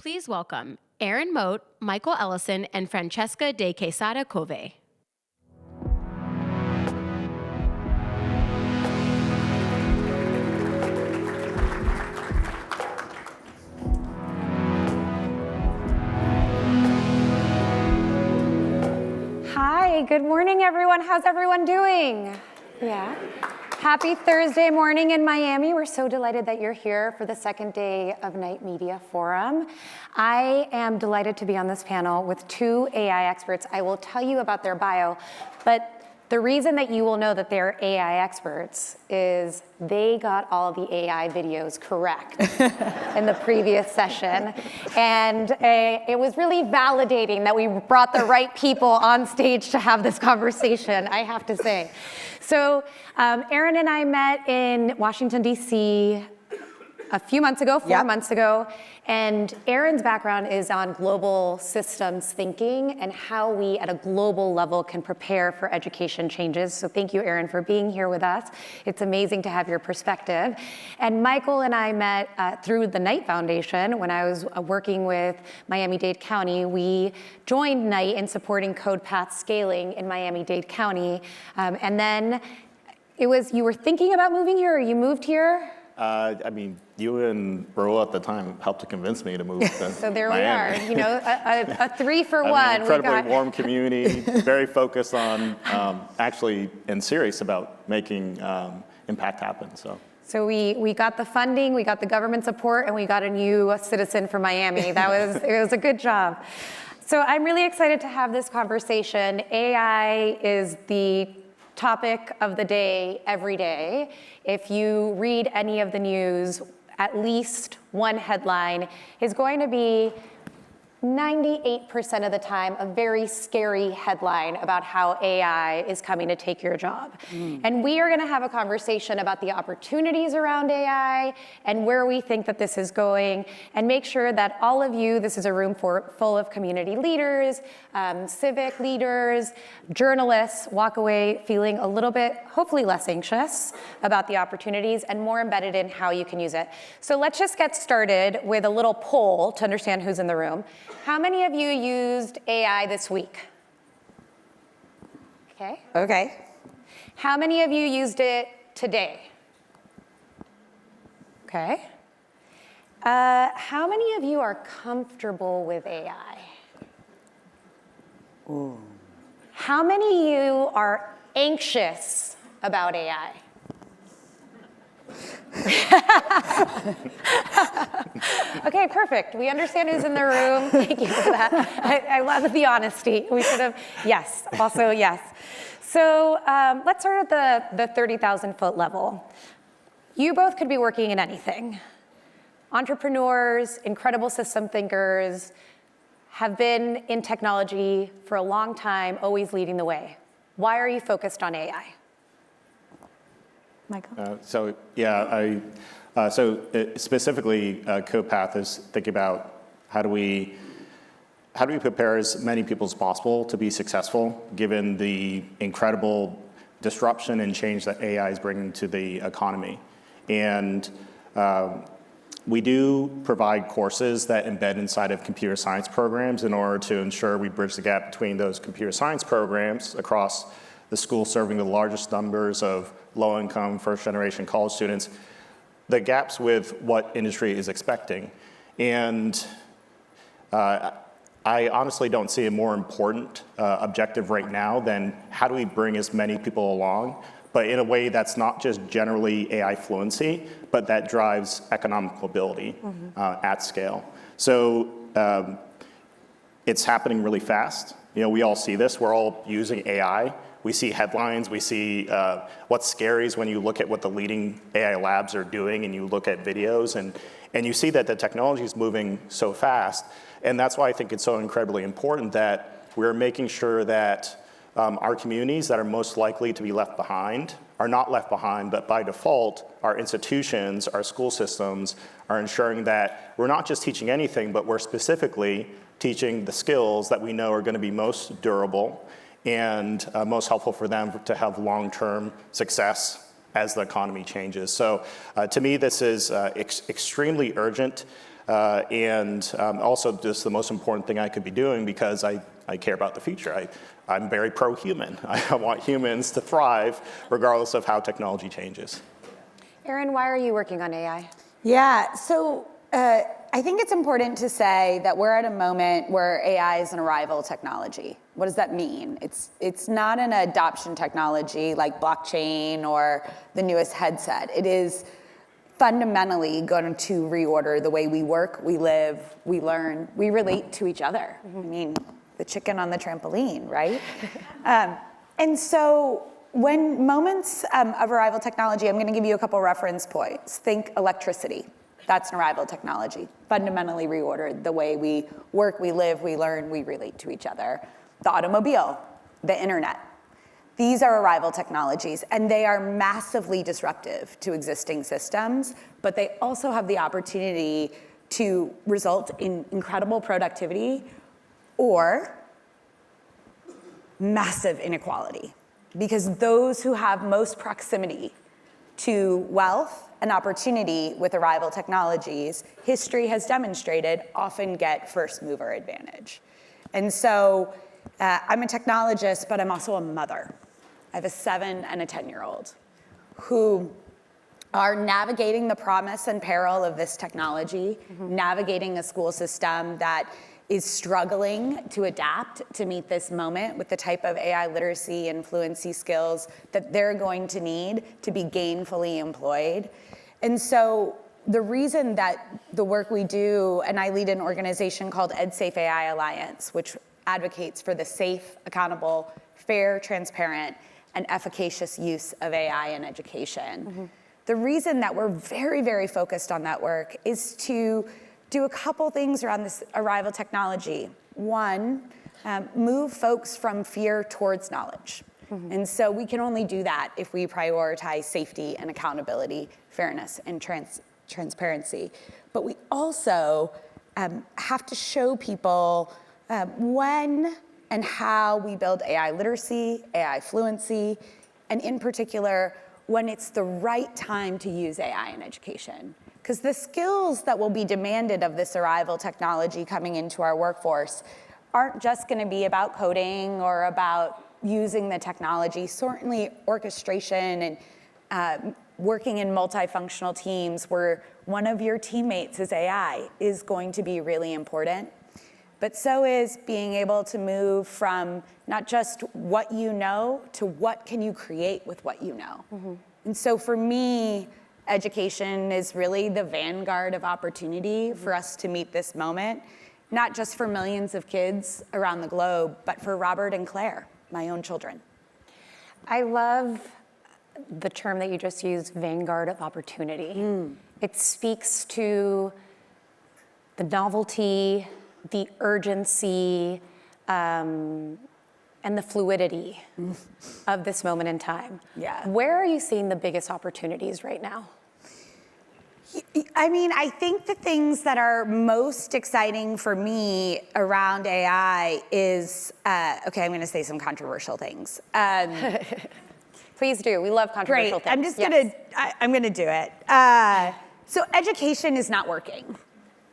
Please welcome Erin Mote, Michael Ellison, and Francesca de Quesada Covey. Hi, good morning, everyone. How's everyone doing? Yeah. Happy Thursday morning in Miami. We're so delighted that you're here for the second day of Night Media Forum. I am delighted to be on this panel with two AI experts. I will tell you about their bio, but the reason that you will know that they're AI experts is they got all the AI videos correct in the previous session. And it was really validating that we brought the right people on stage to have this conversation, I have to say. So Erin and I met in Washington, D.C. a few months ago, four months ago, and Erin's background is on global systems thinking and how we at a global level can prepare for education changes. So thank you, Erin, for being here with us. It's amazing to have your perspective. And Michael and I met through the Knight Foundation when I was working with Miami-Dade County. We joined Knight in supporting code path scaling in Miami-Dade County. And then you were thinking about moving here, or you moved here? I mean, you and Raul at the time helped to convince me to move to So there Miami. we are, you know, a 3-for-1. I mean, incredibly warm community, very focused on actually and serious about making impact happen. So we got the funding, we got the government support, and we got a new citizen for Miami. It was a good job. So I'm really excited to have this conversation. AI is the topic of the day every day. If you read any of the news, at least one headline is going to be 98% of the time a very scary headline about how AI is coming to take your job. And we are going to have a conversation about the opportunities around AI and where we think that this is going, and make sure that all of you, this is a room full of community leaders, civic leaders, journalists, walk away feeling a little bit, hopefully less anxious about the opportunities and more embedded in how you can use it. So let's just get started with a little poll to understand who's in the room. How many of you used AI this week? Okay. How many of you used it today? Okay. How many of you are comfortable with AI? Ooh. How many of you are anxious about AI? Okay, perfect. We understand who's in the room. Thank you for that. I love the honesty. We should have, yes, also yes. So let's start at the 30,000-foot level. You both could be working in anything. Entrepreneurs, incredible system thinkers, have been in technology for a long time, always leading the way. Why are you focused on AI? Michael? Specifically, CodePath is thinking about how do we prepare as many people as possible to be successful, given the incredible disruption and change that AI is bringing to the economy. And we do provide courses that embed inside of computer science programs in order to ensure we bridge the gap between those computer science programs across the school serving the largest numbers of low-income, first-generation college students, the gaps with what industry is expecting. And I honestly don't see a more important objective right now than how do we bring as many people along, but in a way that's not just generally AI fluency, but that drives economic mobility at scale. So it's happening really fast. You know, we all see this. We're all using AI. We see headlines, we see what's scary is when you look at what the leading AI labs are doing and you look at videos and you see that the technology is moving so fast. And that's why I think it's so incredibly important that we're making sure that our communities that are most likely to be left behind are not left behind, but by default, our institutions, our school systems are ensuring that we're not just teaching anything, but we're specifically teaching the skills that we know are going to be most durable and most helpful for them to have long-term success as the economy changes. So to me, this is extremely urgent. and also just the most important thing I could be doing because I care about the future. I'm very pro-human. I want humans to thrive regardless of how technology changes. Erin, why are you working on AI? Yeah, so I think it's important to say that we're at a moment where AI is an arrival technology. What does that mean? It's not an adoption technology like blockchain or the newest headset. It is fundamentally going to reorder the way we work, we live, we learn, we relate to each other. I mean, the chicken on the trampoline, right? And so when moments of arrival technology, I'm going to give you a couple reference points. Think electricity. That's an arrival technology. Fundamentally reordered the way we work, we live, we learn, we relate to each other. The automobile, the internet. These are arrival technologies, and they are massively disruptive to existing systems, but they also have the opportunity to result in incredible productivity or massive inequality. Because those who have most proximity to wealth and opportunity with arrival technologies, history has demonstrated often get first mover advantage. And so I'm a technologist, but I'm also a mother. I have a 7 and a 10-year-old who are navigating the promise and peril of this technology, navigating a school system that is struggling to adapt to meet this moment with the type of AI literacy and fluency skills that they're going to need to be gainfully employed. And so the reason that the work we do, and I lead an organization called EdSafe AI Alliance, which advocates for the safe, accountable, fair, transparent, and efficacious use of AI in education. The reason that we're very, very focused on that work is to do a couple things around this arrival technology. One, move folks from fear towards knowledge. And so we can only do that if we prioritize safety and accountability, fairness and transparency. But we also have to show people when and how we build AI literacy, AI fluency, and in particular, when it's the right time to use AI in education. Because the skills that will be demanded of this arrival technology coming into our workforce aren't just going to be about coding or about using the technology. Certainly orchestration and working in multifunctional teams where one of your teammates is AI is going to be really important. But so is being able to move from not just what you know to what can you create with what you know. And so for me, education is really the vanguard of opportunity for us to meet this moment, not just for millions of kids around the globe, but for Robert and Claire, my own children. I love the term that you just used, vanguard of opportunity. It speaks to the novelty, the urgency, and the fluidity of this moment in time. Yeah. Where are you seeing the biggest opportunities right now? I mean, I think the things that are most exciting for me around AI is, okay, I'm going to say some controversial things. Please do. We love controversial Great. things. I'm just I'm going to do it. So education is not working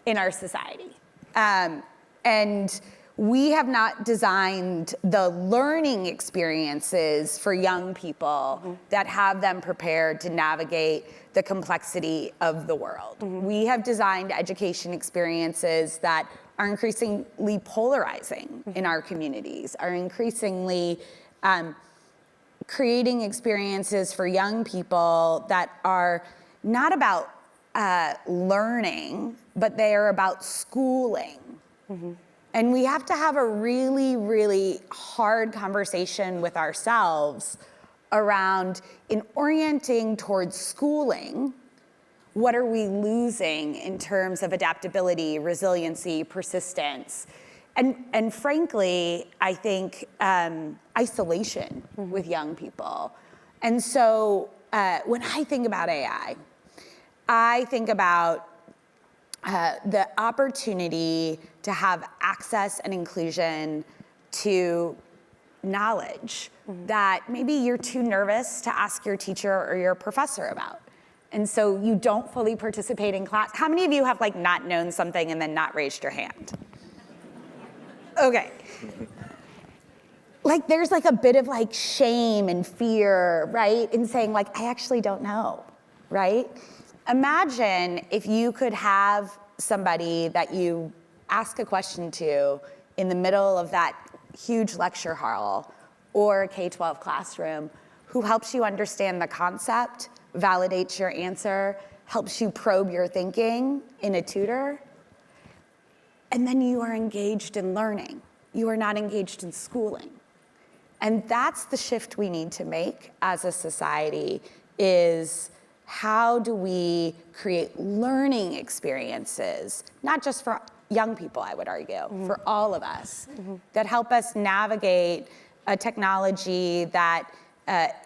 in our society. And we have not designed the learning experiences for young people that have them prepared to navigate the complexity of the world. We have designed education experiences that are increasingly polarizing in our communities, are increasingly creating experiences for young people that are not about learning, but they are about schooling. And we have to have a really, really hard conversation with ourselves around, in orienting towards schooling, what are we losing in terms of adaptability, resiliency, persistence, and frankly, I think isolation with young people. And so when I think about AI, I think about the opportunity to have access and inclusion to knowledge that maybe you're too nervous to ask your teacher or your professor about. And so you don't fully participate in class. How many of you have like not known something and then not raised your hand? Okay. Like there's like a bit of like shame and fear, right? In saying like, I actually don't know, right? Imagine if you could have somebody that you ask a question to in the middle of that huge lecture hall or a K-12 classroom who helps you understand the concept, validates your answer, helps you probe your thinking in a tutor, and then you are engaged in learning. You are not engaged in schooling. And that's the shift we need to make as a society is how do we create learning experiences, not just for young people, I would argue, for all of us, that help us navigate a technology that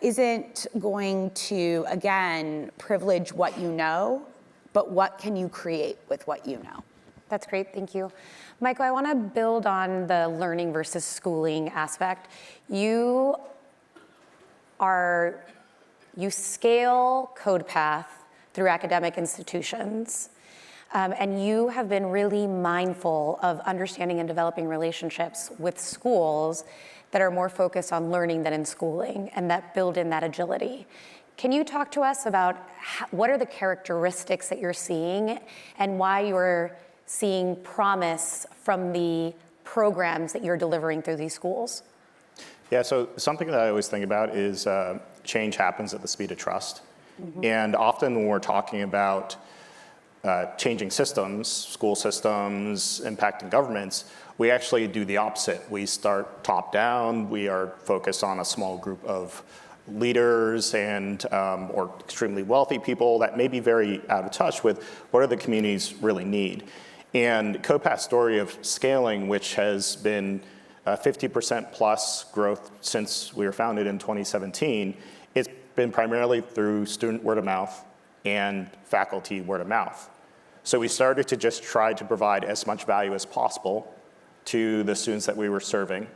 isn't going to, again, privilege what you know, but what can you create with what you know? That's great, thank you. Michael, I want to build on the learning versus schooling aspect. You scale CodePath through academic institutions, and you have been really mindful of understanding and developing relationships with schools that are more focused on learning than in schooling, and that build in that agility. Can you talk to us about what are the characteristics that you're seeing and why you're seeing promise from the programs that you're delivering through these schools? Yeah, so something that I always think about is change happens at the speed of trust. And often when we're talking about changing systems, school systems, impacting governments, we actually do the opposite. We start top down, we are focused on a small group of leaders and or extremely wealthy people that may be very out of touch with what do the communities really need. And CodePath's story of scaling, which has been 50% plus growth since we were founded in 2017, it's been primarily through student word of mouth and faculty word of mouth. So we started to just try to provide as much value as possible to the students that we were serving.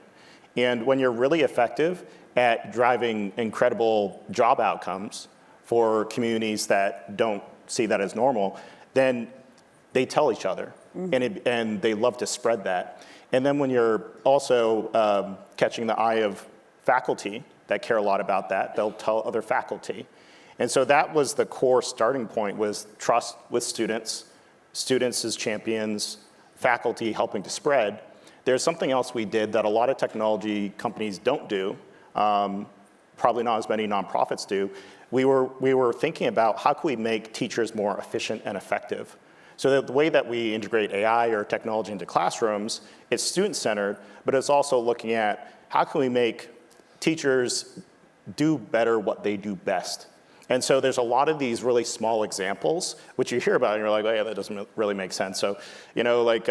And when you're really effective at driving incredible job outcomes for communities that don't see that as normal, then they tell each other, and they love to spread that. And then when you're also catching the eye of faculty that care a lot about that, they'll tell other faculty. And so that was the core starting point, was trust with students, students as champions, faculty helping to spread. There's something else we did that a lot of technology companies don't do, probably not as many nonprofits do. We were thinking about how can we make teachers more efficient and effective. So the way that we integrate AI or technology into classrooms, it's student-centered, but it's also looking at how can we make teachers do better what they do best. And so there's a lot of these really small examples, which you hear about and you're like, oh yeah, that doesn't really make sense. So, you know, like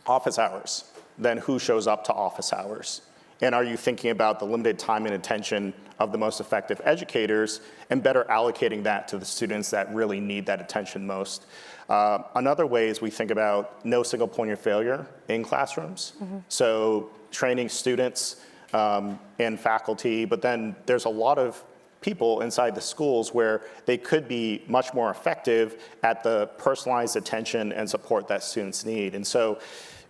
office hours, then who shows up to office hours? And are you thinking about the limited time and attention of the most effective educators and better allocating that to the students that really need that attention most? Another way is we think about no single point of failure in classrooms. So training students and faculty, but then there's a lot of people inside the schools where they could be much more effective at the personalized attention and support that students need. And so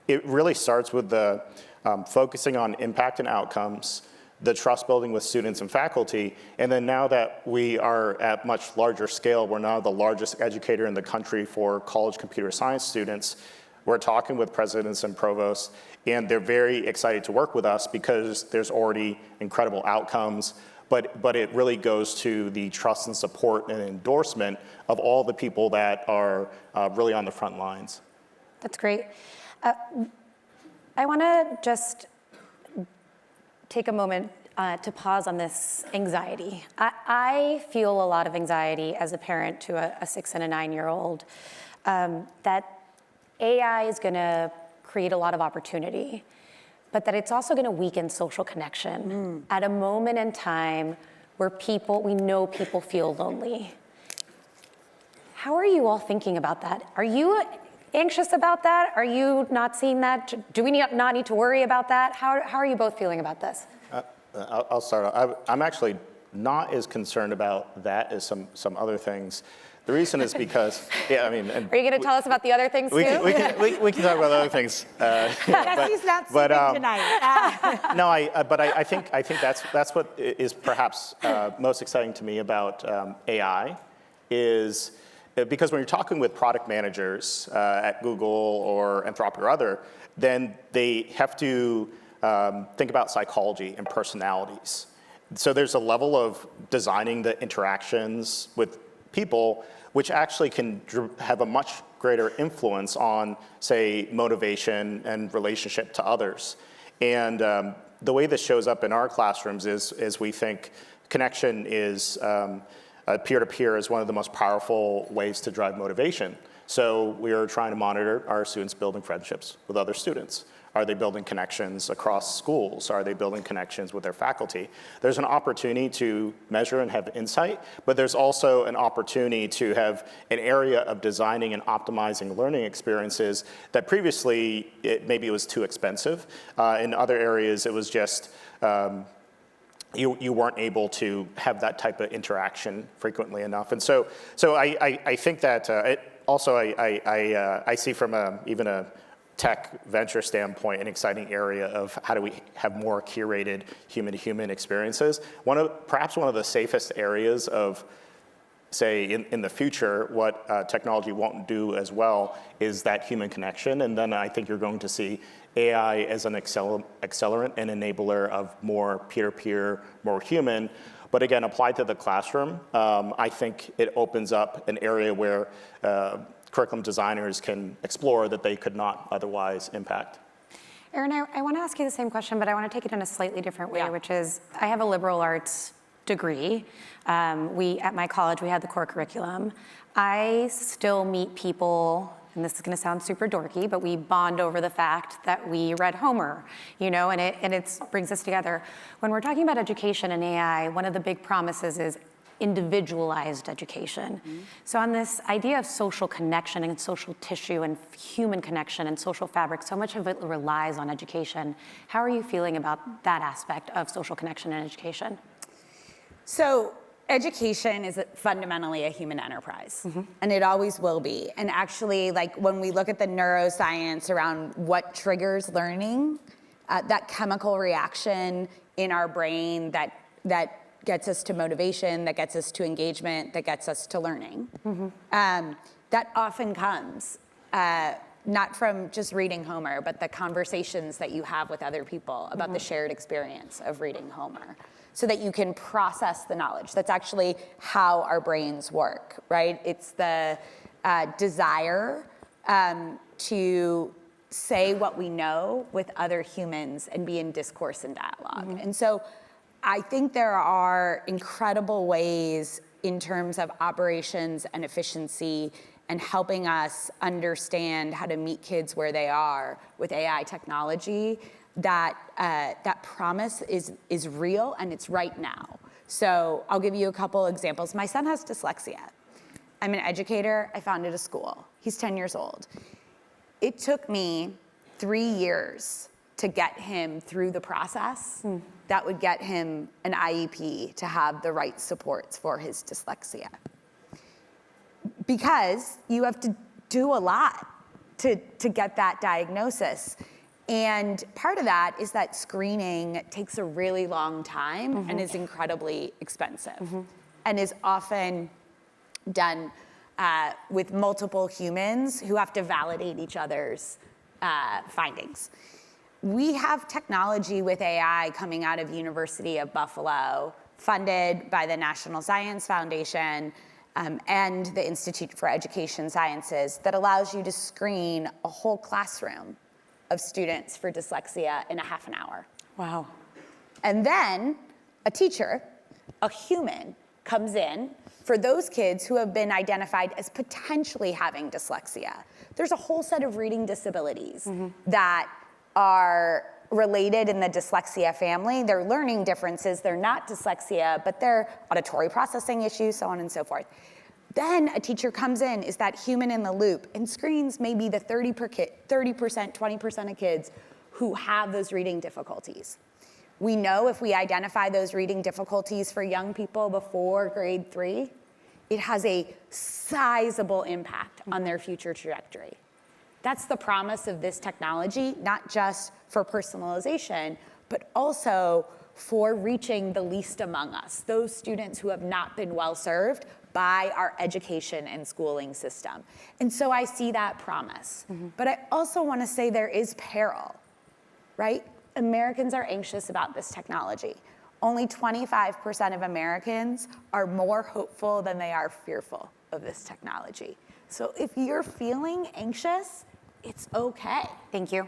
it really starts with the focusing on impact and outcomes, the trust building with students and faculty, and then now that we are at much larger scale, we're now the largest educator in the country for college computer science students. We're talking with presidents and provosts, and they're very excited to work with us because there's already incredible outcomes, but it really goes to the trust and support and endorsement of all the people that are really on the front lines. That's great. I want to just take a moment to pause on this anxiety. I feel a lot of anxiety as a parent to a 6 and a 9-year-old that AI is going to create a lot of opportunity, but that it's also going to weaken social connection at a moment in time where we know people feel lonely. How are you all thinking about that? Are you anxious about that? Are you not seeing that? Do we not need to worry about that? How are you both feeling about this? I'll start. I'm actually not as concerned about that as some other things. The reason is because, yeah, I mean, and Are you going to tell us about the other things too? we can talk about other things. Jesse's not sleeping tonight. No, but I think that's what is perhaps most exciting to me about AI is because when you're talking with product managers at Google or Anthropic or other, then they have to think about psychology and personalities. So there's a level of designing the interactions with people which actually can have a much greater influence on, say, motivation and relationship to others. And the way this shows up in our classrooms is we think connection is peer-to-peer is one of the most powerful ways to drive motivation. So we are trying to monitor our students building friendships with other students. Are they building connections across schools? Are they building connections with their faculty? There's an opportunity to measure and have insight, but there's also an opportunity to have an area of designing and optimizing learning experiences that previously maybe it was too expensive. In other areas, it was just you weren't able to have that type of interaction frequently enough. And so I think that I see from even a tech venture standpoint an exciting area of how do we have more curated human-to-human experiences. Perhaps one of the safest areas of, say, in the future, what technology won't do as well is that human connection. And then I think you're going to see AI as an accelerant and enabler of more peer-to-peer, more human. But again, applied to the classroom, I think it opens up an area where curriculum designers can explore that they could not otherwise impact. Erin, I want to ask you the same question, but I want to take it in a slightly different way, which is I have a liberal arts degree. At my college, we had the core curriculum. I still meet people, and this is going to sound super dorky, but we bond over the fact that we read Homer, and it brings us together. When we're talking about education and AI, one of the big promises is individualized education. Mm-hmm. So on this idea of social connection and social tissue and human connection and social fabric, so much of it relies on education. How are you feeling about that aspect of social connection and education? So education is fundamentally a human enterprise, and it always will be. And actually, like when we look at the neuroscience around what triggers learning, that chemical reaction in our brain that gets us to motivation, that gets us to engagement, that gets us to learning. That often comes not from just reading Homer, but the conversations that you have with other people about the shared experience of reading Homer, so that you can process the knowledge. That's actually how our brains work, right? It's the desire to say what we know with other humans and be in discourse and dialogue. And so I think there are incredible ways in terms of operations and efficiency and helping us understand how to meet kids where they are with AI technology, that promise is real and it's right now. So I'll give you a couple examples. My son has dyslexia. I'm an educator. I founded a school. He's 10 years old. It took me 3 years to get him through the process that would get him an IEP to have the right supports for his dyslexia. Because you have to do a lot to get that diagnosis. And part of that is that screening takes a really long time and is incredibly expensive and is often done with multiple humans who have to validate each other's findings. We have technology with AI coming out of University of Buffalo, funded by the National Science Foundation and the Institute for Education Sciences, that allows you to screen a whole classroom of students for dyslexia in a half an hour. Wow. And then a teacher, a human, comes in for those kids who have been identified as potentially having dyslexia. There's a whole set of reading disabilities that are related in the dyslexia family. They're learning differences, they're not dyslexia, but they're auditory processing issues, so on and so forth. Then a teacher comes in, is that human in the loop, and screens maybe the 30%, 20% of kids who have those reading difficulties. We know if we identify those reading difficulties for young people before grade 3, it has a sizable impact on their future trajectory. That's the promise of this technology, not just for personalization, but also for reaching the least among us, those students who have not been well served by our education and schooling system. And so I see that promise. But I also want to say there is peril, right? Americans are anxious about this technology. Only 25% of Americans are more hopeful than they are fearful of this technology. So if you're feeling anxious, it's okay. Thank you.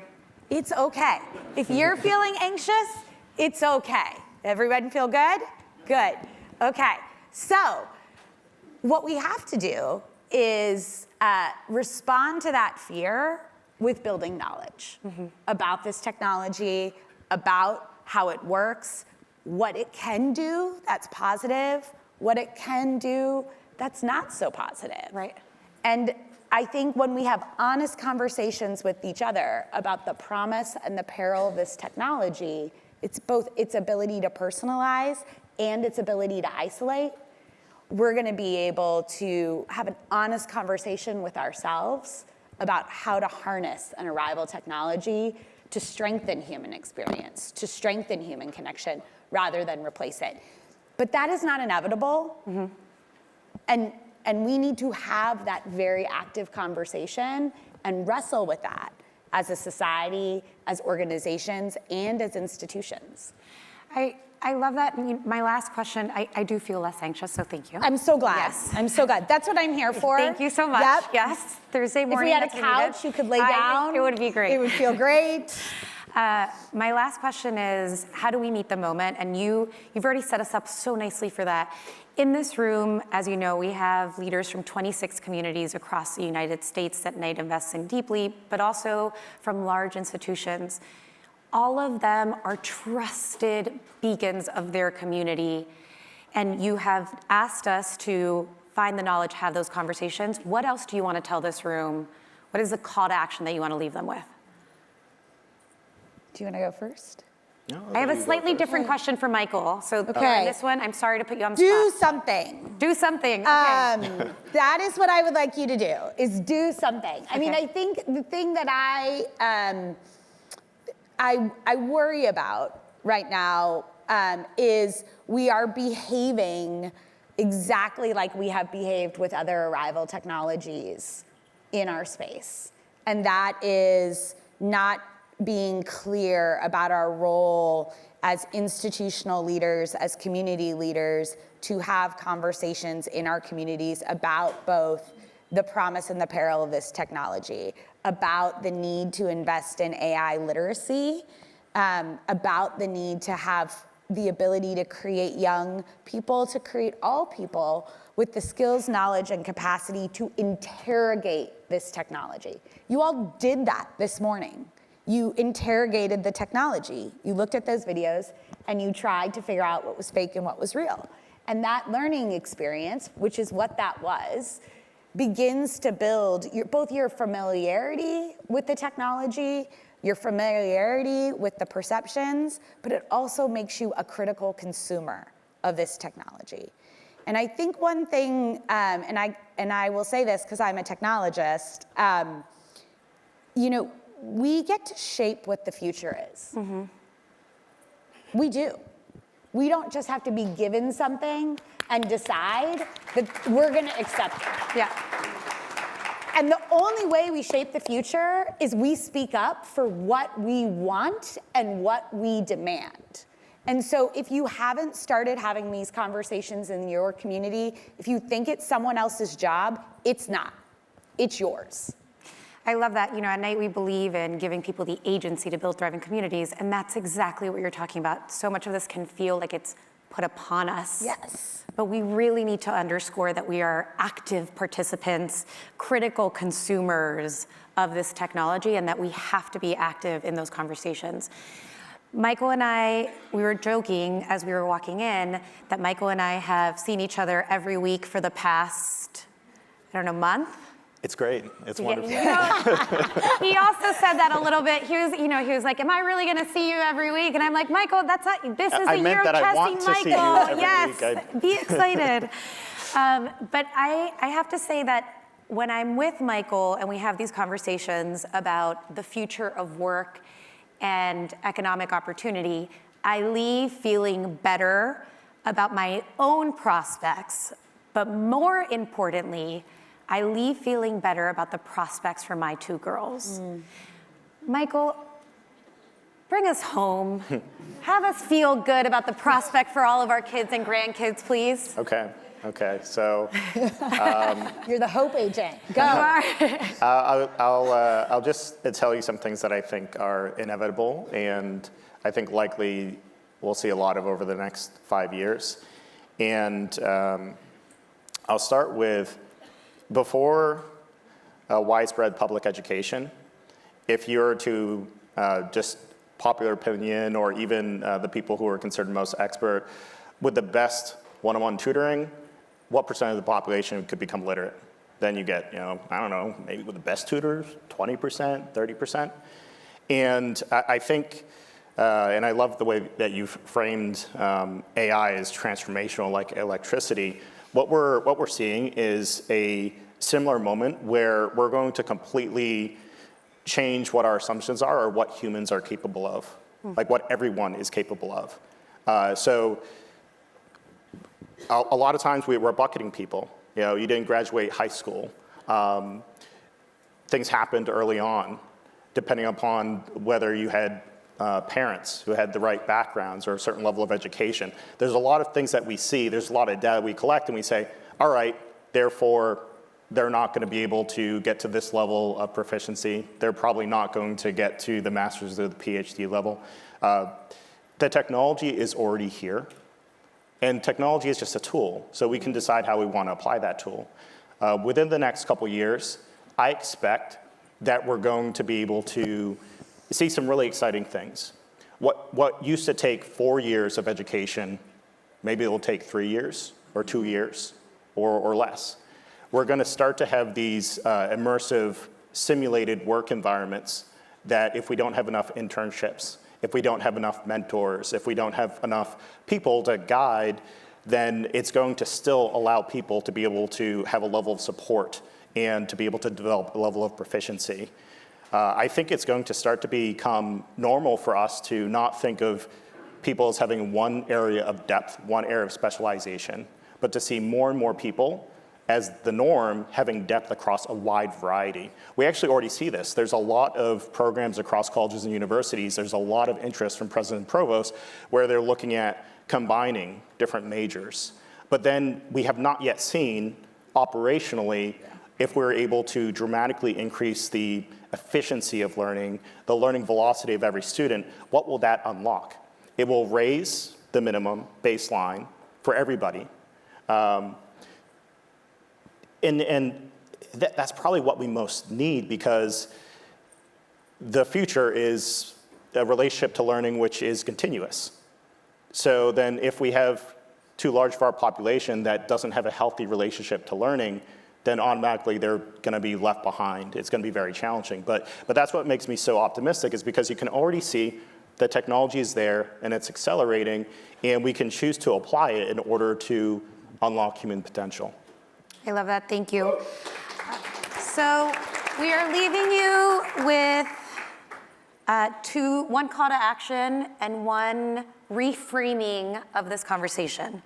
It's okay. If you're feeling anxious, it's okay. Everybody feel good? Good. Okay. So what we have to do is respond to that fear with building knowledge about this technology, about how it works, what it can do that's positive, what it can do that's not so positive. Right. And I think when we have honest conversations with each other about the promise and the peril of this technology, it's both its ability to personalize and its ability to isolate, we're going to be able to have an honest conversation with ourselves about how to harness an arrival technology to strengthen human experience, to strengthen human connection, rather than replace it. But that is not inevitable. And we need to have that very active conversation and wrestle with that as a society, as organizations, and as institutions. I love that. I mean, my last question, I do feel less anxious, so thank you. I'm so glad. Yes. I'm so glad. That's what I'm here for. Thank you so much. Yep. Yes, Thursday If morning. we had a that's needed. couch, you could lay down. It would be great. It would feel great. My last question is, how do we meet the moment? And you've already set us up so nicely for that. In this room, as you know, we have leaders from 26 communities across the United States that Knight invests in deeply, but also from large institutions. All of them are trusted beacons of their community. And you have asked us to find the knowledge, have those conversations. What else do you want to tell this room? What is the call to action that you want to leave them with? Do you want to go first? No, I have a slightly different question for Michael. So Okay. on this one, I'm sorry to put you on the Do spot. something. Do something. Okay. That is what I would like you to do, is do something. I mean, Okay. I think the thing that I worry about right now is we are behaving exactly like we have behaved with other arrival technologies in our space. And that is not being clear about our role as institutional leaders, as community leaders, to have conversations in our communities about both the promise and the peril of this technology, about the need to invest in AI literacy, about the need to have the ability to create young people, to create all people with the skills, knowledge, and capacity to interrogate this technology. You all did that this morning. You interrogated the technology. You looked at those videos and you tried to figure out what was fake and what was real. And that learning experience, which is what that was, begins to build both your familiarity with the technology, your familiarity with the perceptions, but it also makes you a critical consumer of this technology. And I think one thing, and I will say this because I'm a technologist, we get to shape what the future is. We do. We don't just have to be given something and decide that we're going to accept it. Yeah. And the only way we shape the future is we speak up for what we want and what we demand. And so if you haven't started having these conversations in your community, if you think it's someone else's job, it's not. It's yours. I love that. At Knight, we believe in giving people the agency to build thriving communities, and that's exactly what you're talking about. So much of this can feel like it's put upon us. Yes. But we really need to underscore that we are active participants, critical consumers of this technology, and that we have to be active in those conversations. Michael and I, we were joking as we were walking in that Michael and I have seen each other every week for the past, month, It's great. It's wonderful. He also said that a little bit. He was like, "Am I really going to see you every week?" And I'm like, "Michael, that's not. This is the year of testing, Michael. Yes, be excited." But I have to say that when I'm with Michael and we have these conversations about the future of work and economic opportunity, I leave feeling better about my own prospects, but more importantly, I leave feeling better about the prospects for my two girls. Michael, bring us home. Have us feel good about the prospect for all of our kids and grandkids, please. Okay. So You're the hope agent. Go. I'll just tell you some things that I think are inevitable, and I think likely we'll see a lot of over the next 5 years. And I'll start with, before widespread public education, if you're to just popular opinion or even the people who are considered most expert, with the best one-on-one tutoring, what percent of the population could become literate? Then you get, I don't know, maybe with the best tutors, 20%, 30%. And I think, and I love the way that you've framed AI as transformational, like electricity. What we're seeing is a similar moment where we're going to completely change what our assumptions are or what humans are capable of, like what everyone is capable of. So a lot of times we're bucketing people. You didn't graduate high school. Things happened early on, depending upon whether you had parents who had the right backgrounds or a certain level of education. There's a lot of things that we see, there's a lot of data we collect, and we say, all right, therefore, they're not going to be able to get to this level of proficiency. They're probably not going to get to the master's or the PhD level. The technology is already here, and technology is just a tool, so we can decide how we want to apply that tool. Within the next couple years, I expect that we're going to be able to see some really exciting things. What used to take 4 years of education, maybe it will take 3 years or 2 years or less. We're going to start to have these immersive simulated work environments that if we don't have enough internships, if we don't have enough mentors, if we don't have enough people to guide, then it's going to still allow people to be able to have a level of support and to be able to develop a level of proficiency. I think it's going to start to become normal for us to not think of people as having one area of depth, one area of specialization, but to see more and more people as the norm having depth across a wide variety. We actually already see this. There's a lot of programs across colleges and universities. There's a lot of interest from president and provost where they're looking at combining different majors. But then we have not yet seen operationally if we're able to dramatically increase the efficiency of learning, the learning velocity of every student, what will that unlock? It will raise the minimum baseline for everybody. And that's probably what we most need, because the future is a relationship to learning which is continuous. So then if we have too large of our population that doesn't have a healthy relationship to learning, then automatically they're going to be left behind. It's going to be very challenging. But that's what makes me so optimistic, is because you can already see the technology is there and it's accelerating, and we can choose to apply it in order to unlock human potential. I love that. Thank you. So we are leaving you with one call to action and one reframing of this conversation.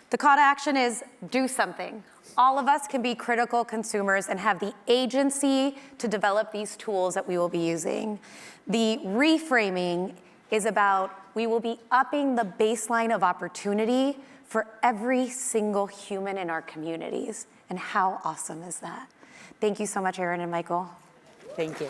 The call to action is do something. All of us can be critical consumers and have the agency to develop these tools that we will be using. The reframing is about we will be upping the baseline of opportunity for every single human in our communities. And how awesome is that? Thank you so much, Erin and Michael. Thank you.